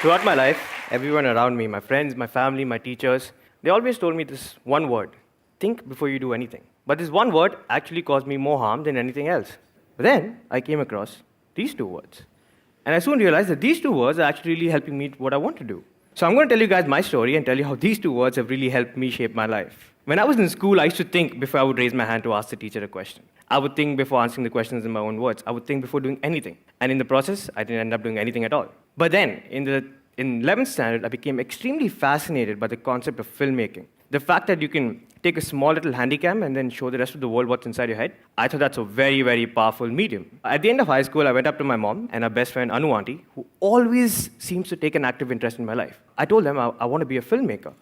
Throughout my life, everyone around me, my friends, my family, my teachers, they always told me this one word: think before you do anything. But this one word actually caused me more harm than anything else. But then I came across these two words. And I soon realized that these two words are actually really helping me what I want to do. So I'm going to tell you guys my story and tell you how these two words have really helped me shape my life. When I was in school, I used to think before I would raise my hand to ask the teacher a question. I would think before answering the questions in my own words. I would think before doing anything. And in the process, I didn't end up doing anything at all. But then, in 11th standard, I became extremely fascinated by the concept of filmmaking. The fact that you can take a small little handycam and then show the rest of the world what's inside your head, I thought that's a very, very powerful medium. At the end of high school, I went up to my mom and her best friend, Anu auntie, who always seems to take an active interest in my life. I told them I want to be a filmmaker.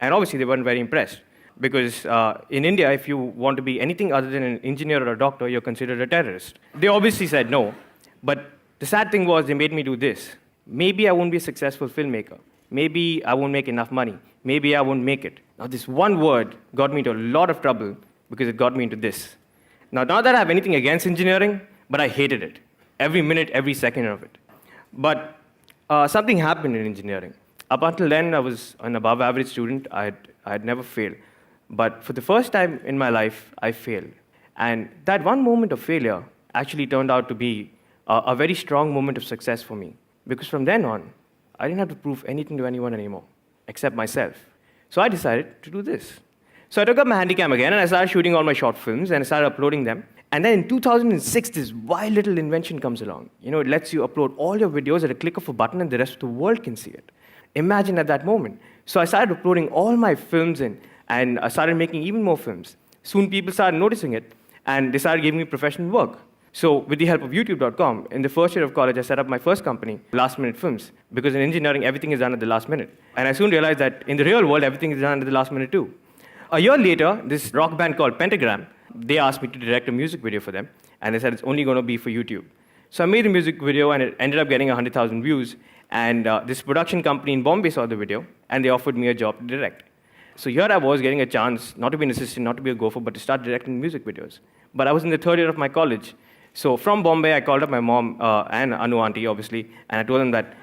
And obviously, they weren't very impressed. Because in India, if you want to be anything other than an engineer or a doctor, you're considered a terrorist. They obviously said no. But the sad thing was, they made me do this. Maybe I won't be a successful filmmaker. Maybe I won't make enough money. Maybe I won't make it. Now, this one word got me into a lot of trouble because it got me into this. Now, not that I have anything against engineering, but I hated it. Every minute, every second of it. But something happened in engineering. Up until then, I was an above average student. I had never failed. But for the first time in my life, I failed. And that one moment of failure actually turned out to be a very strong moment of success for me. Because from then on, I didn't have to prove anything to anyone anymore, except myself. So I decided to do this. So I took up my Handycam again, and I started shooting all my short films, and I started uploading them. And then in 2006, this wild little invention comes along. It lets you upload all your videos at a click of a button, and the rest of the world can see it. Imagine at that moment. So I started uploading all my films in, and I started making even more films. Soon people started noticing it, and they started giving me professional work. So with the help of YouTube.com, in the first year of college, I set up my first company, Last Minute Films, because in engineering, everything is done at the last minute. And I soon realized that in the real world, everything is done at the last minute too. A year later, this rock band called Pentagram, they asked me to direct a music video for them, and they said it's only going to be for YouTube. So I made a music video, and it ended up getting 100,000 views. And this production company in Bombay saw the video, and they offered me a job to direct. So here I was getting a chance, not to be an assistant, not to be a gopher, but to start directing music videos. But I was in the third year of my college. So from Bombay, I called up my mom and Anu auntie, obviously, and I told them that,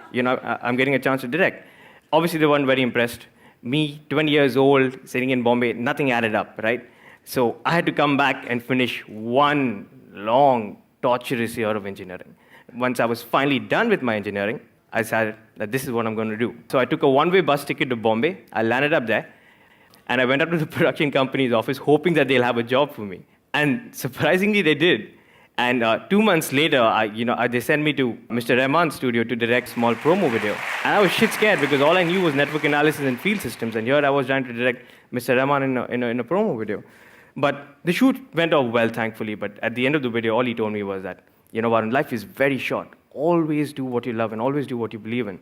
I'm getting a chance to direct. Obviously, they weren't very impressed. Me, 20 years old, sitting in Bombay, nothing added up, right? So I had to come back and finish one long, torturous year of engineering. Once I was finally done with my engineering, I decided that this is what I'm going to do. So I took a one-way bus ticket to Bombay. I landed up there. And I went up to the production company's office hoping that they'll have a job for me. And surprisingly, they did. And 2 months later, they sent me to Mr. Rahman's studio to direct small promo video. And I was shit scared because all I knew was network analysis and field systems. And here I was trying to direct Mr. Rahman in a promo video. But the shoot went off well, thankfully. But at the end of the video, all he told me was that, Varun, life is very short. Always do what you love and always do what you believe in.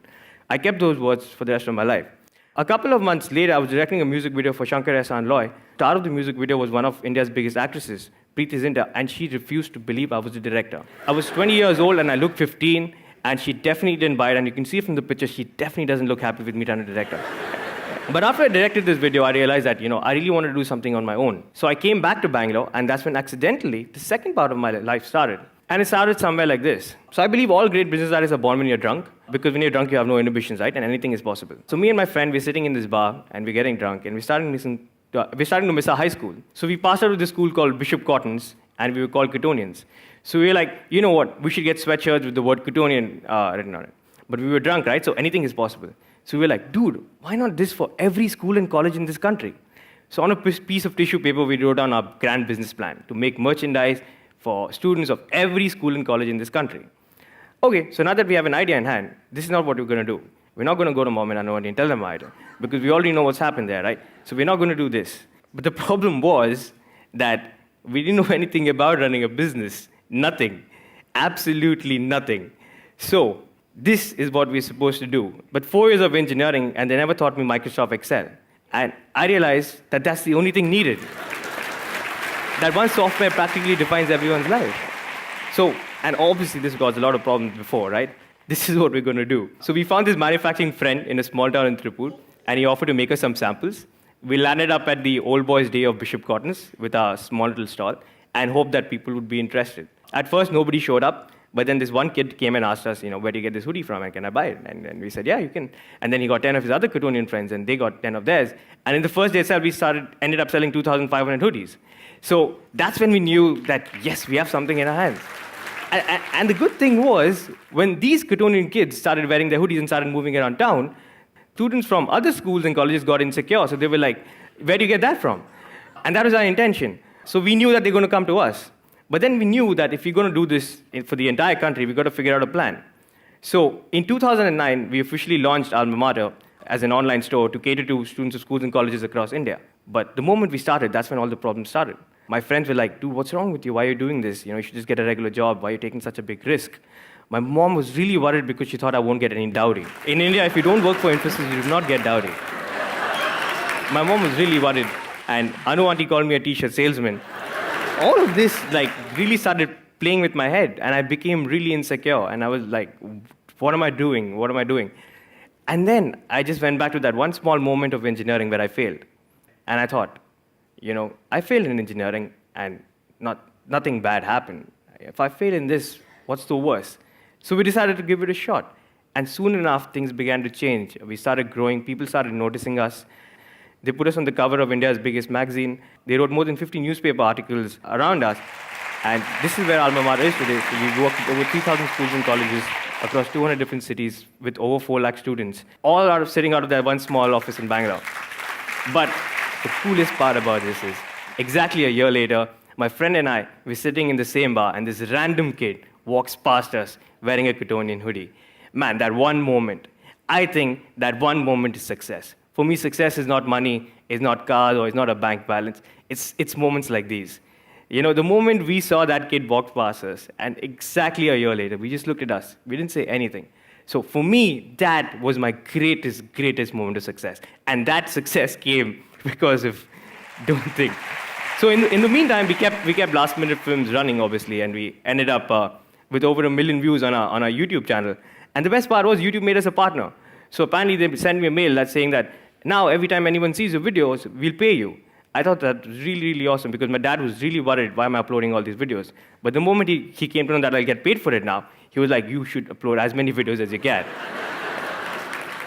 I kept those words for the rest of my life. A couple of months later, I was directing a music video for Shankar Ehsaan Loy. The star of the music video was one of India's biggest actresses, Preeti Zinta, and she refused to believe I was the director. I was 20 years old and I looked 15, and she definitely didn't buy it, and you can see from the picture, she definitely doesn't look happy with me trying to direct her. But after I directed this video, I realized that, I really wanted to do something on my own. So I came back to Bangalore, and that's when accidentally the second part of my life started. And it started somewhere like this. So I believe all great business artists are born when you're drunk, because when you're drunk, you have no inhibitions, right? And anything is possible. So me and my friend, we're sitting in this bar, and we're getting drunk, and we're starting to miss our high school. So we passed out of this school called Bishop Cottons, and we were called Cottonians. So we were like, you know what? We should get sweatshirts with the word Cottonian written on it. But we were drunk, right? So anything is possible. So we were like, dude, why not this for every school and college in this country? So on a piece of tissue paper, we wrote down our grand business plan to make merchandise for students of every school and college in this country. Okay, so now that we have an idea in hand, this is not what we're going to do. We're not going to go to mom and Anu and tell them our idea, because we already know what's happened there, right? So we're not going to do this. But the problem was that we didn't know anything about running a business. Nothing. Absolutely nothing. So this is what we're supposed to do. But 4 years of engineering, and they never taught me Microsoft Excel. And I realized that that's the only thing needed. That one software practically defines everyone's life. So, and obviously this caused a lot of problems before, right? This is what we're going to do. So we found this manufacturing friend in a small town in Tripur, and he offered to make us some samples. We landed up at the Old Boys' Day of Bishop Cottons with our small little stall and hoped that people would be interested. At first, nobody showed up, But then this one kid came and asked us, where do you get this hoodie from and can I buy it? And we said, yeah, you can. And then he got 10 of his other Cottonian friends and they got 10 of theirs. And in the first day itself, we ended up selling 2,500 hoodies. So that's when we knew that, yes, we have something in our hands. And the good thing was, when these Cottonian kids started wearing their hoodies and started moving around town, students from other schools and colleges got insecure. So they were like, where do you get that from? And that was our intention. So we knew that they're going to come to us. But then we knew that if we're going to do this for the entire country, we've got to figure out a plan. So in 2009, we officially launched Alma Mater as an online store to cater to students of schools and colleges across India. But the moment we started, that's when all the problems started. My friends were like, dude, what's wrong with you? Why are you doing this? You should just get a regular job. Why are you taking such a big risk? My mom was really worried because she thought I won't get any dowry. In India, if you don't work for Infosys, you do not get dowry. My mom was really worried. And Anu auntie called me a t-shirt salesman. All of this really started playing with my head, and I became really insecure. And I was like, what am I doing? What am I doing? And then I just went back to that one small moment of engineering where I failed. And I thought, I failed in engineering and nothing bad happened. If I fail in this, what's the worst? So we decided to give it a shot. And soon enough, things began to change. We started growing. People started noticing us. They put us on the cover of India's biggest magazine. They wrote more than 50 newspaper articles around us. And this is where Alma Mater is today. So we work with over 3,000 schools and colleges across 200 different cities with over 4 lakh students, all sitting out of that one small office in Bangalore. But the coolest part about this is, exactly a year later, my friend and I were sitting in the same bar, and this random kid walks past us wearing a Cottonian hoodie. Man, that one moment, I think that one moment is success. For me, success is not money, it's not cars, or it's not a bank balance. It's moments like these. The moment we saw that kid walk past us, and exactly a year later, we just looked at us. We didn't say anything. So for me, that was my greatest moment of success. And that success came because of Don't Think. So in the meantime, we kept last-minute films running, obviously, and we ended up with over 1 million views on our YouTube channel. And the best part was YouTube made us a partner. So apparently they sent me a mail that's saying that now every time anyone sees your videos, we'll pay you. I thought that was really, really awesome because my dad was really worried, why am I uploading all these videos? But the moment he came to know that I'll get paid for it now, he was like, you should upload as many videos as you can.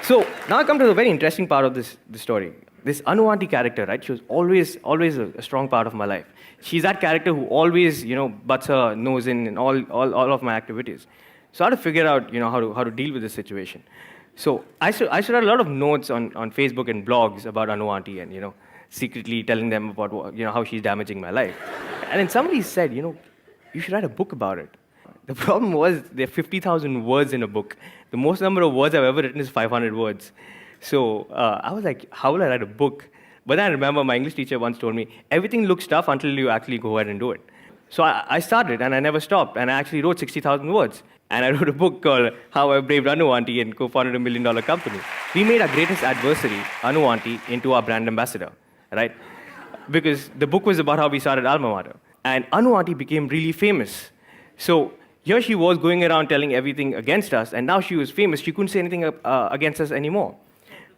So now I come to the very interesting part of this story. This Anu auntie character, right? She was always a strong part of my life. She's that character who always, butts her nose in all of my activities. So I had to figure out, how to deal with this situation. So I should write a lot of notes on Facebook and blogs about Anu auntie and, secretly telling them about, how she's damaging my life. And then somebody said, you should write a book about it. The problem was there are 50,000 words in a book. The most number of words I've ever written is 500 words. So I was like, how will I write a book? But then I remember my English teacher once told me, everything looks tough until you actually go ahead and do it. So I started, and I never stopped, and I actually wrote 60,000 words. And I wrote a book called How I Braved Anu auntie and co-founded $1 million company. We made our greatest adversary, Anu auntie, into our brand ambassador, right? Because the book was about how we started Alma Mater. And Anu auntie became really famous. So here she was going around telling everything against us, and now she was famous. She couldn't say anything against us anymore.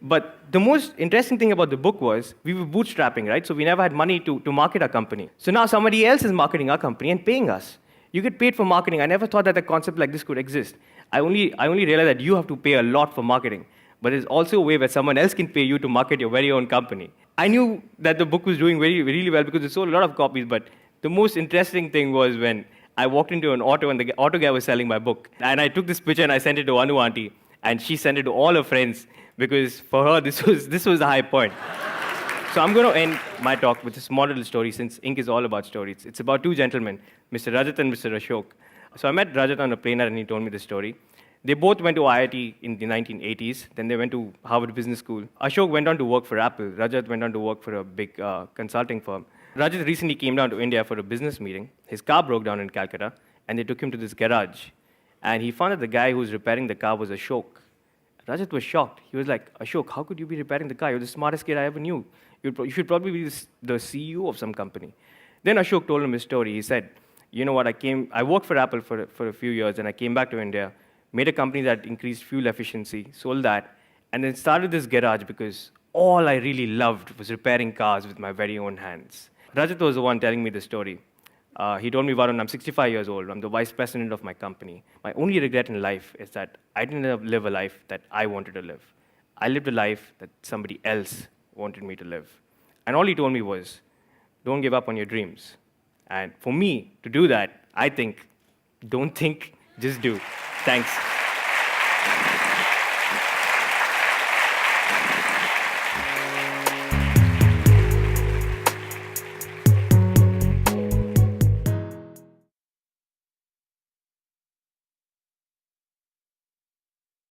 But the most interesting thing about the book was we were bootstrapping, right? So we never had money to market our company. So now somebody else is marketing our company and paying us. You get paid for marketing. I never thought that a concept like this could exist. I only realized that you have to pay a lot for marketing. But there's also a way where someone else can pay you to market your very own company. I knew that the book was doing really well because it sold a lot of copies, but the most interesting thing was when I walked into an auto and the auto guy was selling my book. And I took this picture and I sent it to Anu auntie, and she sent it to all her friends because for her, this was the high point. So I'm going to end my talk with a small little story since Ink is all about stories. It's about 2 gentlemen, Mr. Rajat and Mr. Ashok. So I met Rajat on a plane and he told me this story. They both went to IIT in the 1980s. Then they went to Harvard Business School. Ashok went on to work for Apple. Rajat went on to work for a big consulting firm. Rajat recently came down to India for a business meeting. His car broke down in Calcutta, and they took him to this garage. And he found that the guy who was repairing the car was Ashok. Rajat was shocked. He was like, Ashok, how could you be repairing the car? You're the smartest kid I ever knew. You should probably be the CEO of some company. Then Ashok told him his story. He said, you know what, I worked for Apple for a few years, and I came back to India, made a company that increased fuel efficiency, sold that, and then started this garage because all I really loved was repairing cars with my very own hands. Rajat was the one telling me the story. He told me, Varun, I'm 65 years old. I'm the vice president of my company. My only regret in life is that I didn't live a life that I wanted to live. I lived a life that somebody else wanted me to live. And all he told me was, don't give up on your dreams. And for me to do that, I think, don't think, just do. Thanks.